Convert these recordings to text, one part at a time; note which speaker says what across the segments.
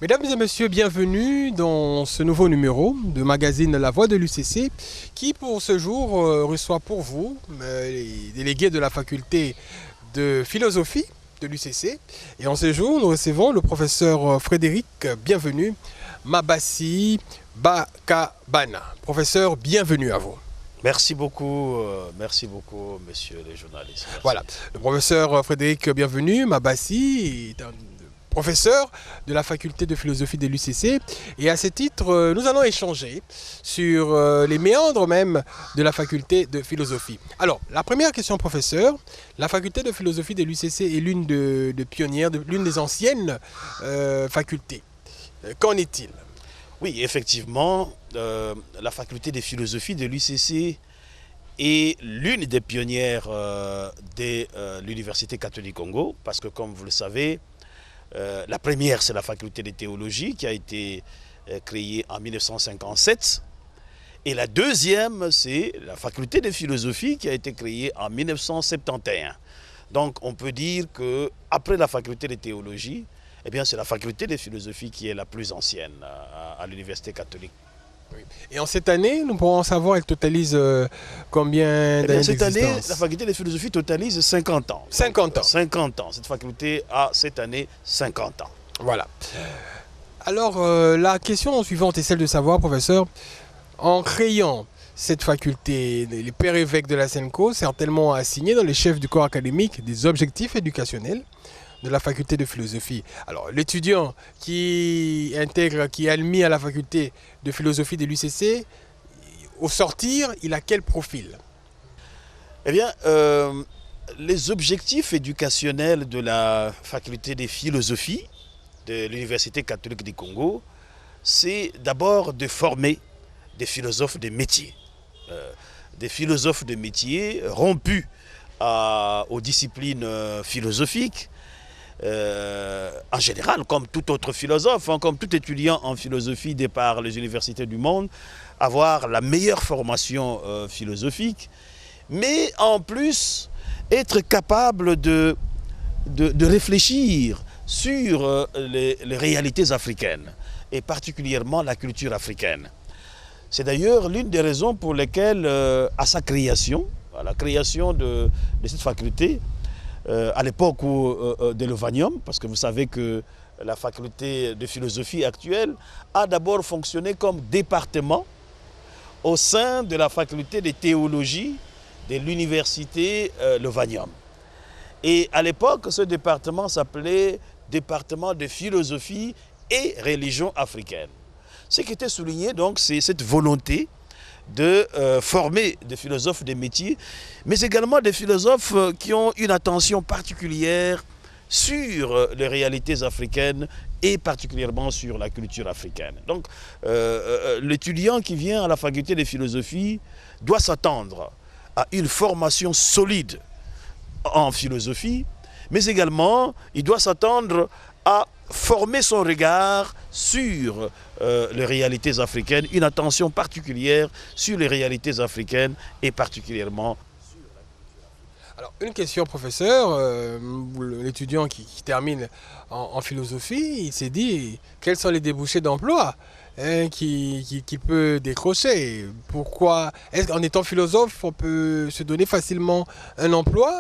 Speaker 1: Mesdames et messieurs, bienvenue dans ce nouveau numéro de magazine La Voix de l'UCC qui pour ce jour reçoit pour vous les délégués de la faculté de philosophie de l'UCC. Et en ce jour, nous recevons le professeur Frédéric Bienvenu Mabassi Bakabana. Professeur, bienvenue à vous.
Speaker 2: Merci beaucoup, messieurs les journalistes. Merci.
Speaker 1: Voilà, le professeur Frédéric Bienvenu Mabassi est un professeur de la faculté de philosophie de l'UCC. Et à ce titre, nous allons échanger sur les méandres même de la faculté de philosophie. Alors, la première question, professeur. La faculté de philosophie de l'UCC est l'une de pionnières, l'une des anciennes facultés. Qu'en est-il?
Speaker 2: Oui, effectivement, la faculté de philosophie de l'UCC est l'une des pionnières de l'Université catholique Congo, parce que comme vous le savez, la première, c'est la faculté de théologie qui a été créée en 1957. Et la deuxième, c'est la faculté de philosophie qui a été créée en 1971. Donc on peut dire qu'après la faculté de théologie, eh bien, c'est la faculté de philosophie qui est la plus ancienne à l'Université catholique.
Speaker 1: Oui. Et en cette année, nous pourrons savoir, elle totalise combien d'années
Speaker 2: cette année,
Speaker 1: d'existence?
Speaker 2: la faculté de philosophie totalise 50 ans.
Speaker 1: 50 ans.
Speaker 2: 50 ans. Cette faculté a cette année 50 ans.
Speaker 1: Voilà. Alors, la question suivante est celle de savoir, professeur, en créant cette faculté, les pères évêques de la SENCO certainement assigné dans les chefs du corps académique des objectifs éducationnels de la faculté de philosophie. Alors, l'étudiant qui est admis à la faculté de philosophie de l'UCC, au sortir, il a quel profil?
Speaker 2: Eh bien, les objectifs éducationnels de la faculté de philosophie de l'Université catholique du Congo, c'est d'abord de former des philosophes de métier. Des philosophes de métier rompus aux disciplines philosophiques, en général, comme tout autre philosophe, comme tout étudiant en philosophie de par les universités du monde, avoir la meilleure formation philosophique, mais en plus être capable de réfléchir sur les réalités africaines, et particulièrement la culture africaine. C'est d'ailleurs l'une des raisons pour lesquelles, à sa création, à la création de cette faculté, à l'époque de l'Ovanium, parce que vous savez que la faculté de philosophie actuelle a d'abord fonctionné comme département au sein de la faculté de théologie de l'université l'Ovanium. Et à l'époque, ce département s'appelait département de philosophie et religion africaine. Ce qui était souligné, donc, c'est cette volonté de former des philosophes des métiers, mais également des philosophes qui ont une attention particulière sur les réalités africaines et particulièrement sur la culture africaine. Donc, l'étudiant qui vient à la faculté de philosophie doit s'attendre à une formation solide en philosophie, mais également, il doit s'attendre à former son regard sur les réalités africaines, une attention particulière sur les réalités africaines et particulièrement sur la culture.
Speaker 1: Alors, une question, professeur. L'étudiant qui termine en philosophie, il s'est dit quels sont les débouchés d'emploi qu'il peut décrocher. Pourquoi est-ce qu'en étant philosophe, on peut se donner facilement un emploi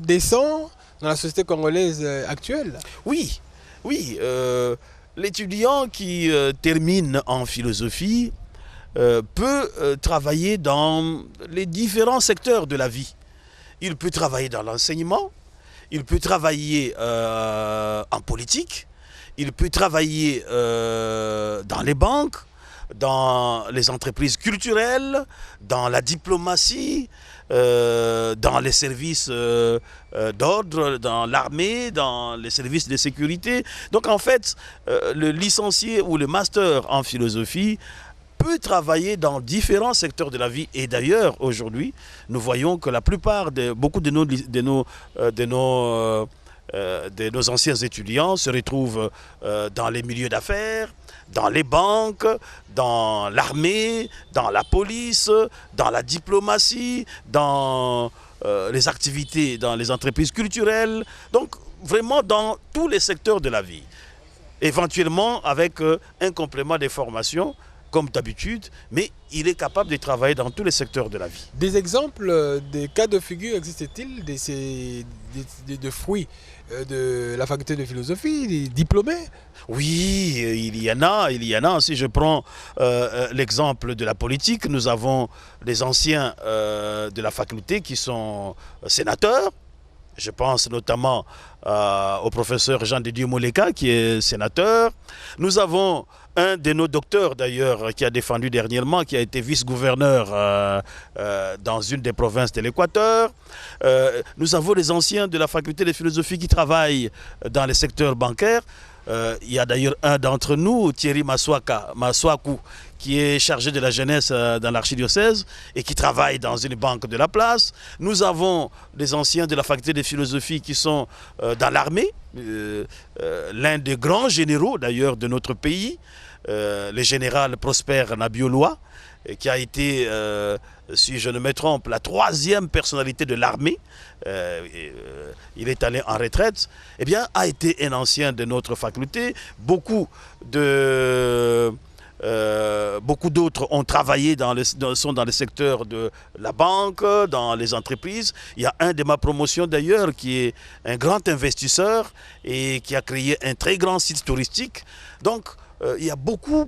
Speaker 1: décent dans la société congolaise actuelle?
Speaker 2: Oui. Oui, l'étudiant qui termine en philosophie peut travailler dans les différents secteurs de la vie. Il peut travailler dans l'enseignement, il peut travailler en politique, il peut travailler dans les banques, dans les entreprises culturelles, dans la diplomatie, dans les services d'ordre, dans l'armée, dans les services de sécurité. Donc en fait, le licencié ou le master en philosophie peut travailler dans différents secteurs de la vie. Et d'ailleurs, aujourd'hui, nous voyons que la plupart, beaucoup de nos anciens étudiants se retrouvent dans les milieux d'affaires, dans les banques, dans l'armée, dans la police, dans la diplomatie, dans les activités, dans les entreprises culturelles. Donc, vraiment dans tous les secteurs de la vie. Éventuellement avec un complément des formations, comme d'habitude, mais il est capable de travailler dans tous les secteurs de la vie.
Speaker 1: Des exemples, des cas de figure existent-ils de fruits de la faculté de philosophie, des diplômés?
Speaker 2: Oui, il y en a. Si je prends l'exemple de la politique, nous avons des anciens de la faculté qui sont sénateurs. Je pense notamment au professeur Jean de Dieu Moleka, qui est sénateur. Nous avons un de nos docteurs, d'ailleurs, qui a défendu dernièrement, qui a été vice-gouverneur dans une des provinces de l'Équateur. Nous avons les anciens de la faculté de philosophie qui travaillent dans les secteurs bancaires. Il y a d'ailleurs un d'entre nous, Thierry Maswaku, qui est chargé de la jeunesse dans l'archidiocèse et qui travaille dans une banque de la place. Nous avons des anciens de la faculté de philosophie qui sont dans l'armée, l'un des grands généraux d'ailleurs de notre pays, le général Prosper Nabioloa, qui a été, si je ne me trompe, la 3e personnalité de l'armée. Il est allé en retraite, eh bien, a été un ancien de notre faculté. Beaucoup d'autres ont travaillé sont dans le secteur de la banque, dans les entreprises. Il y a un de ma promotion d'ailleurs qui est un grand investisseur et qui a créé un très grand site touristique. Donc, il y a beaucoup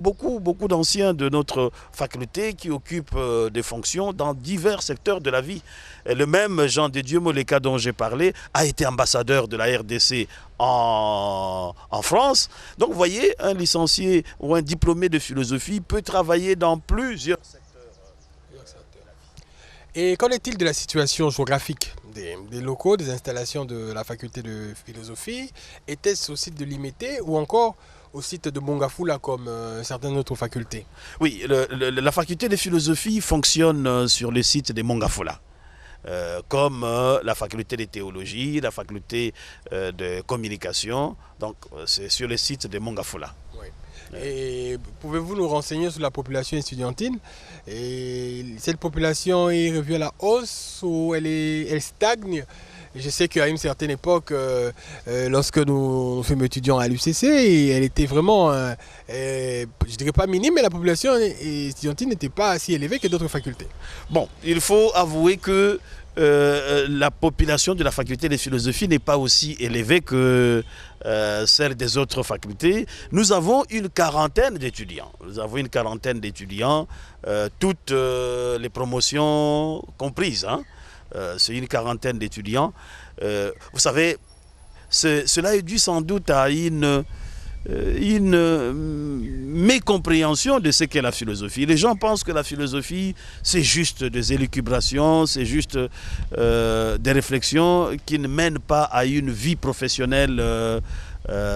Speaker 2: d'anciens de notre faculté qui occupent des fonctions dans divers secteurs de la vie. Et le même Jean de Dieu Moleka dont j'ai parlé a été ambassadeur de la RDC en France. Donc vous voyez, un licencié ou un diplômé de philosophie peut travailler dans plusieurs secteurs.
Speaker 1: Et qu'en est-il de la situation géographique des locaux, des installations de la faculté de philosophie? Était-ce au site de Limité ou encore au site de Mongafula comme certaines autres facultés?
Speaker 2: Oui, la faculté de philosophie fonctionne sur le site de Mongafula. Comme la faculté de théologie, la faculté de communication. Donc c'est sur le site de Mongafula.
Speaker 1: Oui. Et pouvez-vous nous renseigner sur la population estudiantine? Et cette population est revue à la hausse ou elle stagne? Je sais qu'à une certaine époque, lorsque nous fûmes étudiants à l'UCC, elle était vraiment, je dirais pas minime, mais la population estudiantine n'était pas si élevée que d'autres facultés.
Speaker 2: Bon, il faut avouer que la population de la faculté de philosophie n'est pas aussi élevée que celle des autres facultés. Nous avons une quarantaine d'étudiants. Toutes les promotions comprises, hein. C'est une quarantaine d'étudiants. Vous savez, cela est dû sans doute à une mécompréhension de ce qu'est la philosophie. Les gens pensent que la philosophie, c'est juste des élucubrations, c'est juste des réflexions qui ne mènent pas à une vie professionnelle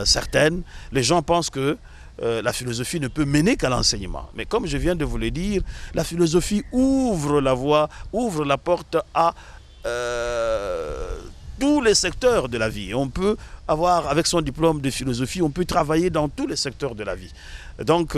Speaker 2: certaine. Les gens pensent que la philosophie ne peut mener qu'à l'enseignement. Mais comme je viens de vous le dire, la philosophie ouvre la voie, ouvre la porte à tous les secteurs de la vie. On peut avoir, avec son diplôme de philosophie, on peut travailler dans tous les secteurs de la vie. Donc,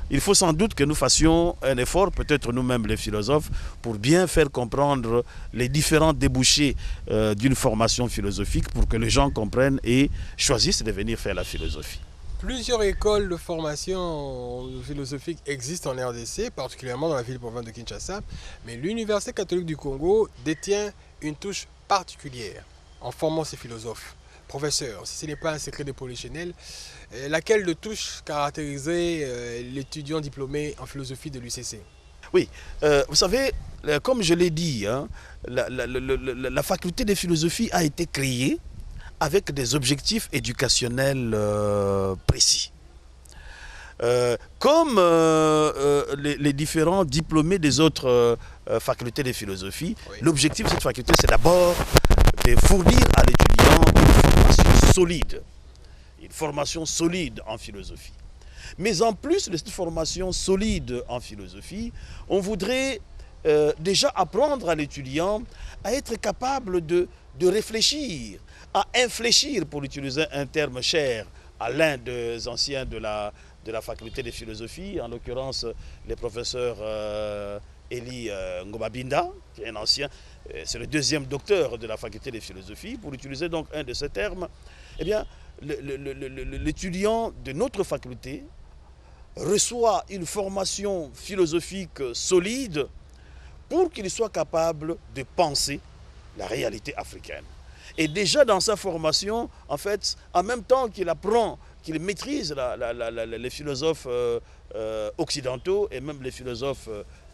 Speaker 2: il faut sans doute que nous fassions un effort, peut-être nous-mêmes les philosophes, pour bien faire comprendre les différents débouchés d'une formation philosophique pour que les gens comprennent et choisissent de venir faire la philosophie.
Speaker 1: Plusieurs écoles de formation philosophique existent en RDC, particulièrement dans la ville-province de Kinshasa, mais l'Université catholique du Congo détient une touche particulière en formant ses philosophes. Professeur, si ce n'est pas un secret de polichinelle, laquelle de touche caractérisait l'étudiant diplômé en philosophie de l'UCC?
Speaker 2: Oui, vous savez, comme je l'ai dit, hein, la faculté de philosophie a été créée avec des objectifs éducationnels précis. Comme les différents diplômés des autres facultés de philosophie, oui. L'objectif de cette faculté, c'est d'abord de fournir à l'étudiant une formation solide en philosophie. Mais en plus de cette formation solide en philosophie, on voudrait déjà apprendre à l'étudiant à être capable de réfléchir, à infléchir, pour utiliser un terme cher à l'un des anciens de la faculté de philosophie, en l'occurrence le professeur Eli Ngobabinda, qui est un ancien, c'est le deuxième docteur de la faculté de philosophie. Pour utiliser donc un de ces termes, eh bien, l'étudiant de notre faculté reçoit une formation philosophique solide pour qu'il soit capable de penser la réalité africaine. Et déjà dans sa formation, en fait, en même temps qu'il apprend, qu'il maîtrise les philosophes occidentaux et même les philosophes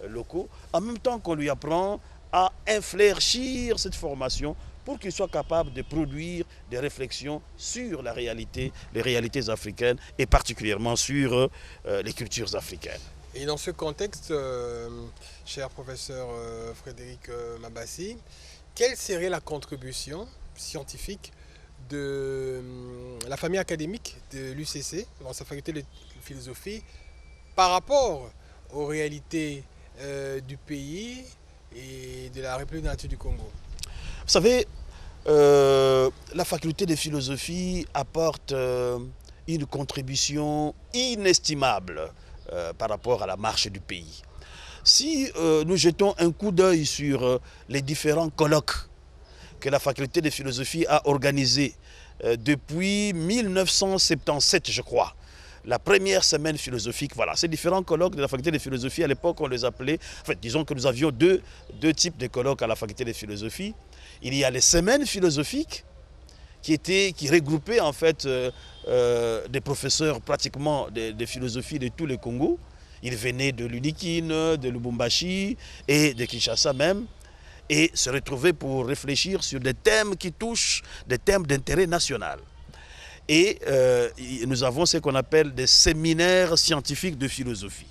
Speaker 2: locaux, en même temps qu'on lui apprend à infléchir cette formation pour qu'il soit capable de produire des réflexions sur la réalité, les réalités africaines et particulièrement sur les cultures africaines.
Speaker 1: Et dans ce contexte, cher professeur Frédéric Mabassi, quelle serait la contribution scientifique de la famille académique de l'UCC, dans sa faculté de philosophie, par rapport aux réalités du pays et de la République démocratique du Congo?
Speaker 2: Vous savez, la faculté de philosophie apporte une contribution inestimable par rapport à la marche du pays. Si nous jetons un coup d'œil sur les différents colloques que la faculté de philosophie a organisés depuis 1977, je crois, la première semaine philosophique, voilà, ces différents colloques de la faculté de philosophie, à l'époque on les appelait, en fait disons que nous avions deux types de colloques à la faculté de philosophie. Il y a les semaines philosophiques qui regroupaient en fait des professeurs pratiquement de philosophie de tous les Congos. Ils venaient de l'Unikine, de Lubumbashi et de Kinshasa même, et se retrouvaient pour réfléchir sur des thèmes qui touchent des thèmes d'intérêt national. Et nous avons ce qu'on appelle des séminaires scientifiques de philosophie.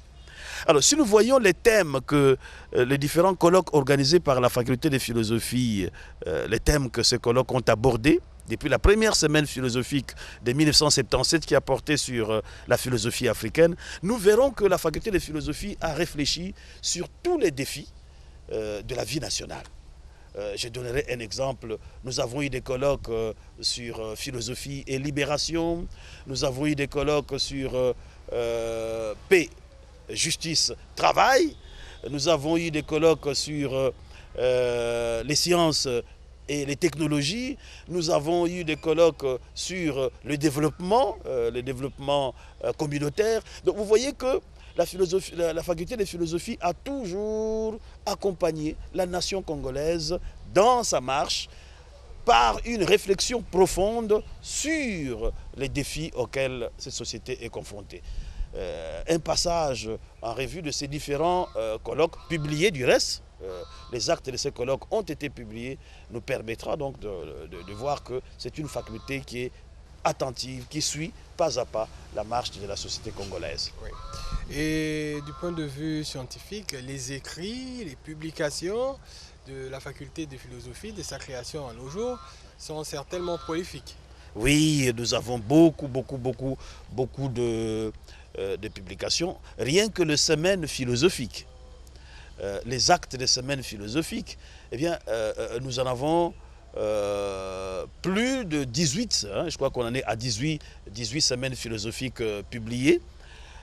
Speaker 2: Alors, si nous voyons les thèmes que les différents colloques organisés par la faculté de philosophie, les thèmes que ces colloques ont abordés, depuis la première semaine philosophique de 1977 qui a porté sur la philosophie africaine, nous verrons que la faculté de philosophie a réfléchi sur tous les défis de la vie nationale. Je donnerai un exemple. Nous avons eu des colloques sur philosophie et libération. Nous avons eu des colloques sur paix, justice, travail. Nous avons eu des colloques sur les sciences et les technologies. Nous avons eu des colloques sur le développement communautaire. Donc vous voyez que la faculté de philosophie a toujours accompagné la nation congolaise dans sa marche par une réflexion profonde sur les défis auxquels cette société est confrontée. Un passage en revue de ces différents colloques, publiés du reste, les actes de ces colloques ont été publiés, nous permettra donc de voir que c'est une faculté qui est attentive, qui suit pas à pas la marche de la société congolaise.
Speaker 1: Oui. Et du point de vue scientifique, les écrits, les publications de la faculté de philosophie, de sa création à nos jours, sont certainement prolifiques.
Speaker 2: Oui, nous avons beaucoup de publications. Rien que les semaines philosophiques, les actes des semaines philosophiques, eh bien, nous en avons plus de 18, je crois qu'on en est à 18 semaines philosophiques publiées.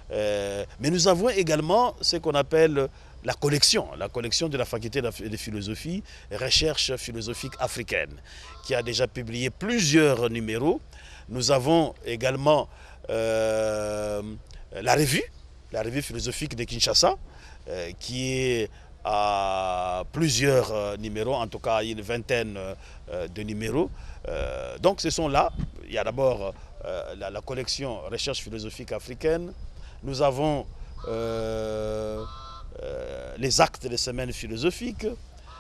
Speaker 2: Mais nous avons également ce qu'on appelle la collection de la faculté de philosophie, recherche philosophique africaine, qui a déjà publié plusieurs numéros. Nous avons également la revue philosophique de Kinshasa, qui est à plusieurs numéros, en tout cas une vingtaine de numéros. Donc ce sont là, il y a d'abord la collection recherche philosophique africaine. Nous avons les actes des semaines philosophiques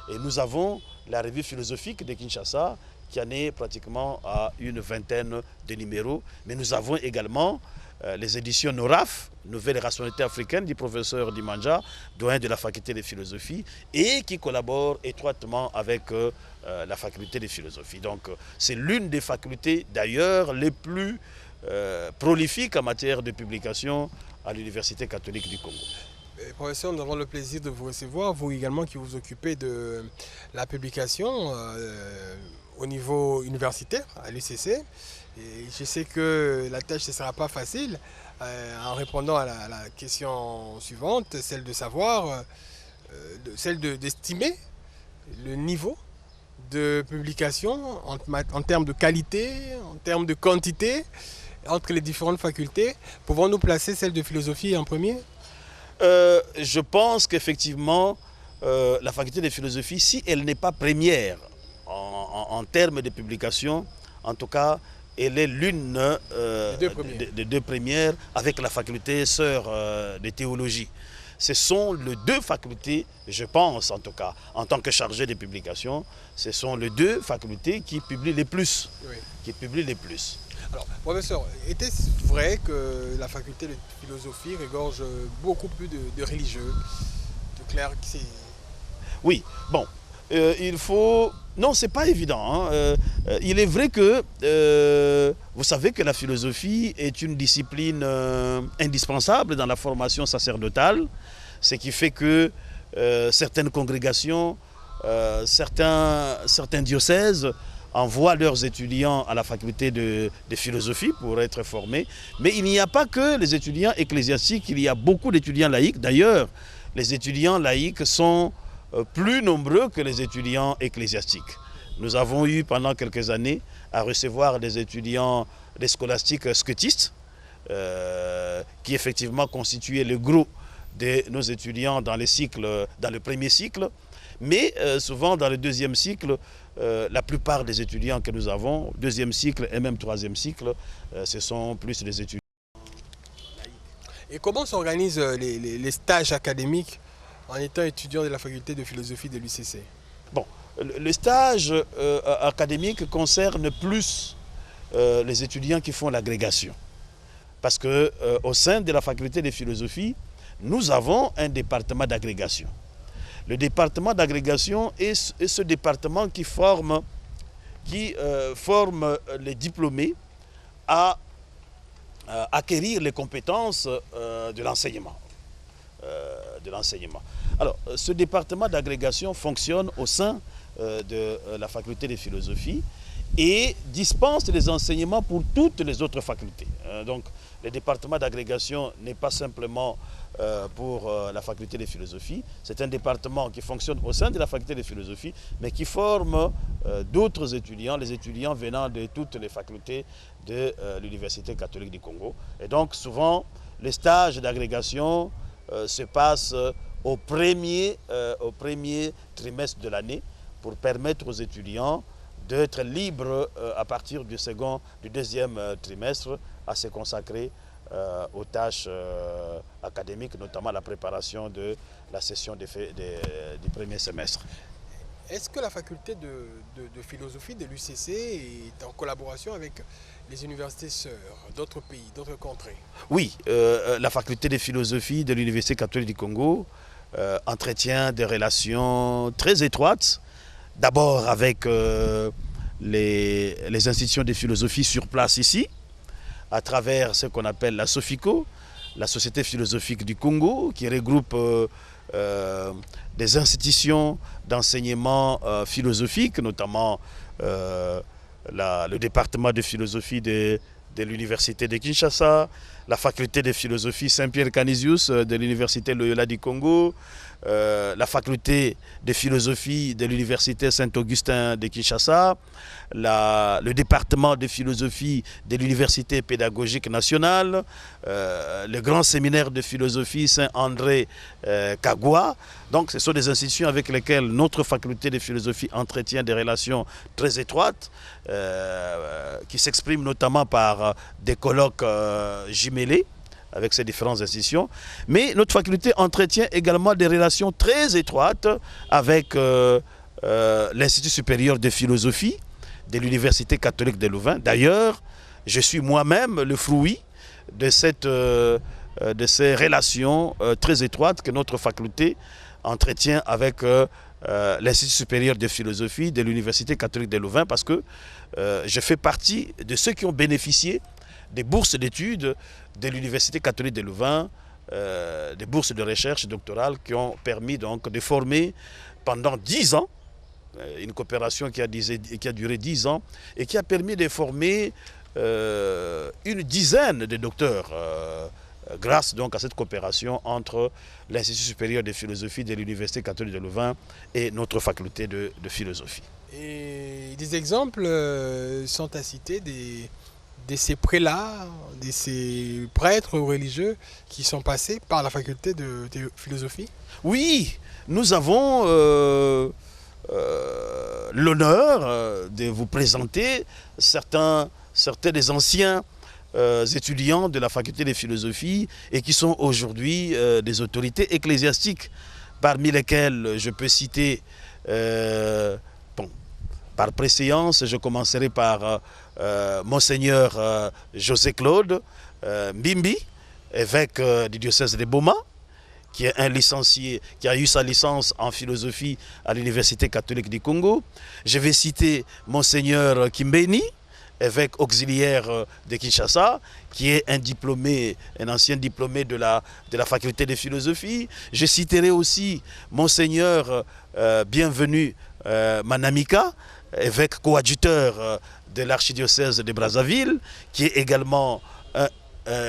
Speaker 2: et nous avons la revue philosophique de Kinshasa qui en est pratiquement à une vingtaine de numéros. Mais nous avons également les éditions NORAF, Nouvelle rationalité africaine, du professeur Dimanja, doyen de la faculté de philosophie, et qui collabore étroitement avec la faculté de philosophie. Donc c'est l'une des facultés d'ailleurs les plus prolifique en matière de publication à l'Université catholique du Congo.
Speaker 1: Professeur, nous avons le plaisir de vous recevoir, vous également qui vous occupez de la publication au niveau universitaire à l'UCC. Et je sais que la tâche ne sera pas facile en répondant à la question suivante, celle de savoir, celle d'estimer le niveau de publication en termes de qualité, en termes de quantité, entre les différentes facultés. Pouvons-nous placer celle de philosophie en premier ?
Speaker 2: Je pense qu'effectivement, la faculté de philosophie, si elle n'est pas première en termes de publication, en tout cas, elle est l'une des deux premières avec la faculté sœur de théologie. Ce sont les deux facultés, je pense en tout cas, en tant que chargé de publication, ce sont les deux facultés qui publient les plus.
Speaker 1: Oui.
Speaker 2: Qui publient les plus.
Speaker 1: Alors, professeur, était-ce vrai que la faculté de philosophie regorge beaucoup plus de religieux, de clercs?
Speaker 2: Oui, bon, il faut... Non, c'est pas évident. Hein. Il est vrai que, vous savez que la philosophie est une discipline indispensable dans la formation sacerdotale, ce qui fait que certaines congrégations, certains diocèses envoient leurs étudiants à la faculté de philosophie pour être formés. Mais il n'y a pas que les étudiants ecclésiastiques, il y a beaucoup d'étudiants laïcs. D'ailleurs, les étudiants laïcs sont plus nombreux que les étudiants ecclésiastiques. Nous avons eu pendant quelques années à recevoir des étudiants, des scolastiques scotistes, qui effectivement constituaient le gros de nos étudiants dans les cycles, dans le premier cycle. Mais souvent dans le deuxième cycle, la plupart des étudiants que nous avons, deuxième cycle et même troisième cycle, ce sont plus des étudiants.
Speaker 1: Et comment s'organisent les stages académiques en étant étudiant de la faculté de philosophie de l'UCC?
Speaker 2: Bon, le stage académique concerne plus les étudiants qui font l'agrégation. Parce qu'au sein de la faculté de philosophie, nous avons un département d'agrégation. Le département d'agrégation est ce département qui forme les diplômés à acquérir les compétences de l'enseignement. Alors, ce département d'agrégation fonctionne au sein de la faculté de philosophie et dispense des enseignements pour toutes les autres facultés. Donc, le département d'agrégation n'est pas simplement pour la faculté de philosophie, c'est un département qui fonctionne au sein de la faculté de philosophie, mais qui forme d'autres étudiants, les étudiants venant de toutes les facultés de l'Université catholique du Congo. Et donc, souvent, les stages d'agrégation se passent au premier trimestre de l'année pour permettre aux étudiants d'être libres à partir du deuxième trimestre à se consacrer aux tâches académiques, notamment la préparation de la session du premier semestre.
Speaker 1: Est-ce que la faculté de philosophie de l'UCC est en collaboration avec les universités sœurs d'autres pays, d'autres contrées? Oui,
Speaker 2: la faculté de philosophie de l'Université catholique du Congo entretient des relations très étroites, d'abord avec les institutions de philosophie sur place ici, à travers ce qu'on appelle la SOPHICO, la Société philosophique du Congo, qui regroupe des institutions d'enseignement philosophique, notamment le département de philosophie de l'Université de Kinshasa, la faculté de philosophie Saint-Pierre Canisius de l'Université Loyola du Congo, la faculté de philosophie de l'Université Saint-Augustin de Kinshasa, le département de philosophie de l'Université pédagogique nationale, le grand séminaire de philosophie Saint-André Kagwa. Donc ce sont des institutions avec lesquelles notre faculté de philosophie entretient des relations très étroites, qui s'expriment notamment par des colloques jumelés avec ces différentes institutions. Mais notre faculté entretient également des relations très étroites avec l'Institut supérieur de philosophie de l'Université catholique de Louvain. D'ailleurs, je suis moi-même le fruit de ces relations très étroites que notre faculté entretient avec l'Institut supérieur de philosophie de l'Université catholique de Louvain, parce que je fais partie de ceux qui ont bénéficié des bourses d'études de l'Université catholique de Louvain, des bourses de recherche doctorale qui ont permis donc de former pendant 10 ans, une coopération qui a duré 10 ans et qui a permis de former une dizaine de docteurs grâce donc à cette coopération entre l'Institut supérieur de philosophie de l'Université catholique de Louvain et notre faculté de philosophie.
Speaker 1: Et des exemples sont à citer de ces prélats, de ces prêtres religieux qui sont passés par la faculté de philosophie?
Speaker 2: Oui, nous avons l'honneur de vous présenter certains des anciens étudiants de la faculté de philosophie et qui sont aujourd'hui des autorités ecclésiastiques, parmi lesquels je peux citer, par préséance, je commencerai par Monseigneur José Claude Mbimbi, évêque du diocèse de Boma, qui est un licencié, qui a eu sa licence en philosophie à l'Université catholique du Congo. Je vais citer Monseigneur Kimbeni, évêque auxiliaire de Kinshasa, qui est un ancien diplômé de la faculté de philosophie. Je citerai aussi Monseigneur Bienvenu Manamika, évêque coadjuteur de l'archidiocèse de Brazzaville, qui est également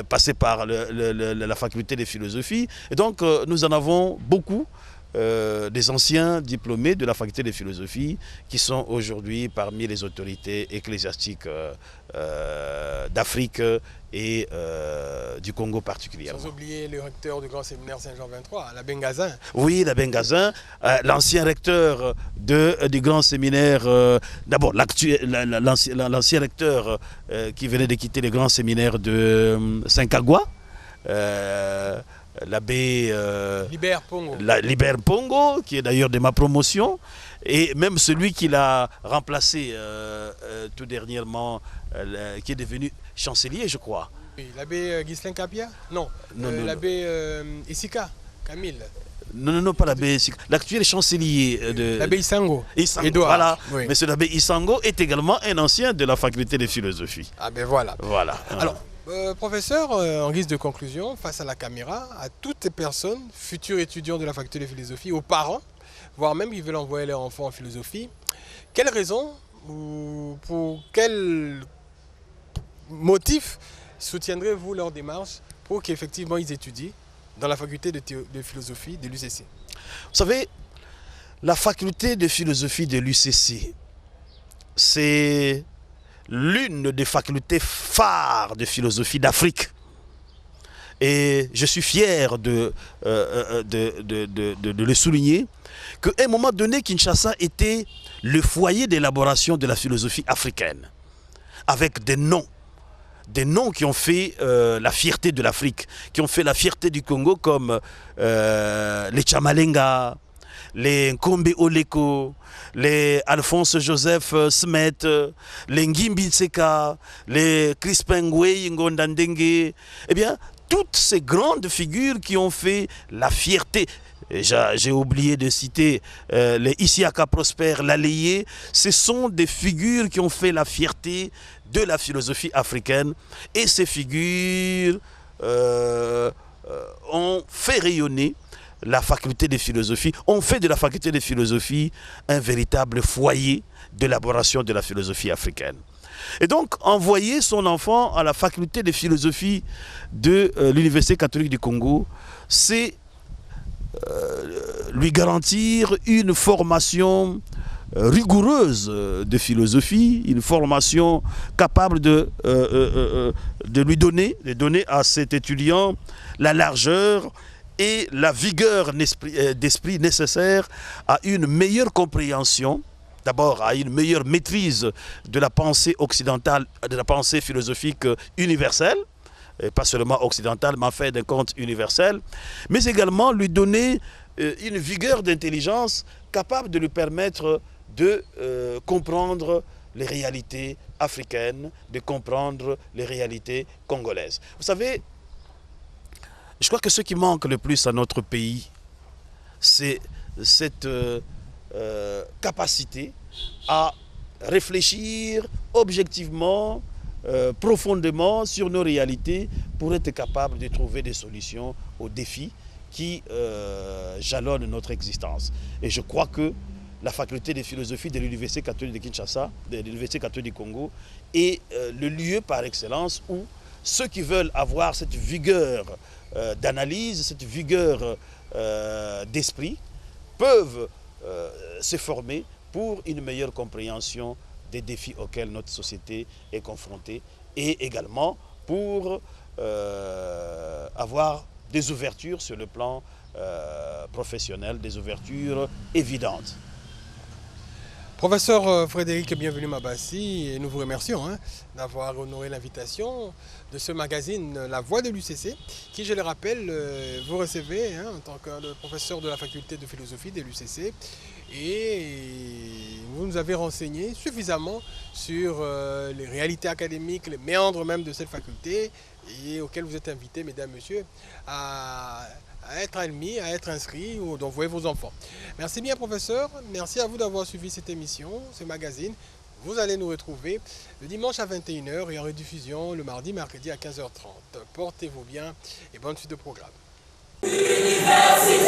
Speaker 2: passé par la faculté de philosophie. Et donc nous en avons beaucoup des anciens diplômés de la faculté de philosophie qui sont aujourd'hui parmi les autorités ecclésiastiques d'Afrique et du Congo particulièrement.
Speaker 1: Sans oublier le recteur du grand séminaire Saint-Jean 23, l'abbé Ngazin.
Speaker 2: Oui, l'abbé Ngazin, l'ancien recteur du grand séminaire, d'abord l'ancien recteur qui venait de quitter le grand séminaire de Saint-Cagua, l'abbé Libère Pongo, qui est d'ailleurs de ma promotion, et même celui qui l'a remplacé tout dernièrement, qui est devenu chancelier, je crois.
Speaker 1: Oui, l'abbé Ghislain Capia? Non, l'abbé Isika, Camille.
Speaker 2: Non, pas l'abbé Isika. L'actuel chancelier de...
Speaker 1: L'abbé Isango.
Speaker 2: Edouard. Voilà. Oui. Monsieur l'abbé Isango est également un ancien de la faculté de philosophie.
Speaker 1: Ah ben voilà.
Speaker 2: Voilà.
Speaker 1: Alors, professeur, en guise de conclusion, face à la caméra, à toutes les personnes, futurs étudiants de la faculté de philosophie, aux parents, voire même qui veulent envoyer leurs enfants en philosophie, quelles raisons ou pour quel motif soutiendrez-vous leur démarche pour qu'effectivement ils étudient dans la faculté de philosophie de l'UCC?
Speaker 2: Vous savez, la faculté de philosophie de l'UCC, c'est l'une des facultés phares de philosophie d'Afrique. Et je suis fier de le souligner, qu'à un moment donné, Kinshasa était le foyer d'élaboration de la philosophie africaine, avec des noms qui ont fait la fierté de l'Afrique, qui ont fait la fierté du Congo, comme les Tchamalenga, les Nkombe Oleko, les Alphonse Joseph Smet, les Ngimbi Tseka, les Crispin Ngwei Ngondandenge, eh bien, toutes ces grandes figures qui ont fait la fierté. J'ai oublié de citer les Isiaka Prosper Laleye. Ce sont des figures qui ont fait la fierté de la philosophie africaine. Et ces figures ont fait rayonner la faculté de philosophie, ont fait de la faculté de philosophie un véritable foyer d'élaboration de la philosophie africaine. Et donc, envoyer son enfant à la faculté de philosophie de l'Université catholique du Congo, c'est lui garantir une formation rigoureuse de philosophie, une formation capable de lui donner à cet étudiant la largeur et la vigueur d'esprit nécessaire à une meilleure compréhension, d'abord à une meilleure maîtrise de la pensée occidentale, de la pensée philosophique universelle, et pas seulement occidentale, mais en fait d'un compte universel, mais également lui donner une vigueur d'intelligence capable de lui permettre de comprendre les réalités africaines, de comprendre les réalités congolaises. Vous savez, je crois que ce qui manque le plus à notre pays, c'est cette capacité à réfléchir objectivement profondément sur nos réalités pour être capable de trouver des solutions aux défis qui jalonnent notre existence. Et je crois que la faculté de philosophie de l'Université catholique de Kinshasa, de l'Université catholique du Congo, est le lieu par excellence où ceux qui veulent avoir cette vigueur d'analyse, cette vigueur d'esprit, peuvent se former pour une meilleure compréhension des défis auxquels notre société est confrontée et également pour avoir des ouvertures sur le plan professionnel, des ouvertures évidentes.
Speaker 1: Professeur Frédéric, bienvenue Mabassi et nous vous remercions d'avoir honoré l'invitation de ce magazine La Voix de l'UCC qui, je le rappelle, vous recevez en tant que professeur de la faculté de philosophie de l'UCC et vous nous avez renseigné suffisamment sur les réalités académiques, les méandres même de cette faculté et auxquels vous êtes invités, mesdames, messieurs, à être admis, à être inscrits ou d'envoyer vos enfants. Merci bien professeur, merci à vous d'avoir suivi cette émission, ce magazine. Vous allez nous retrouver le dimanche à 21h et en rediffusion le mardi, mercredi à 15h30. Portez-vous bien et bonne suite de programme. Université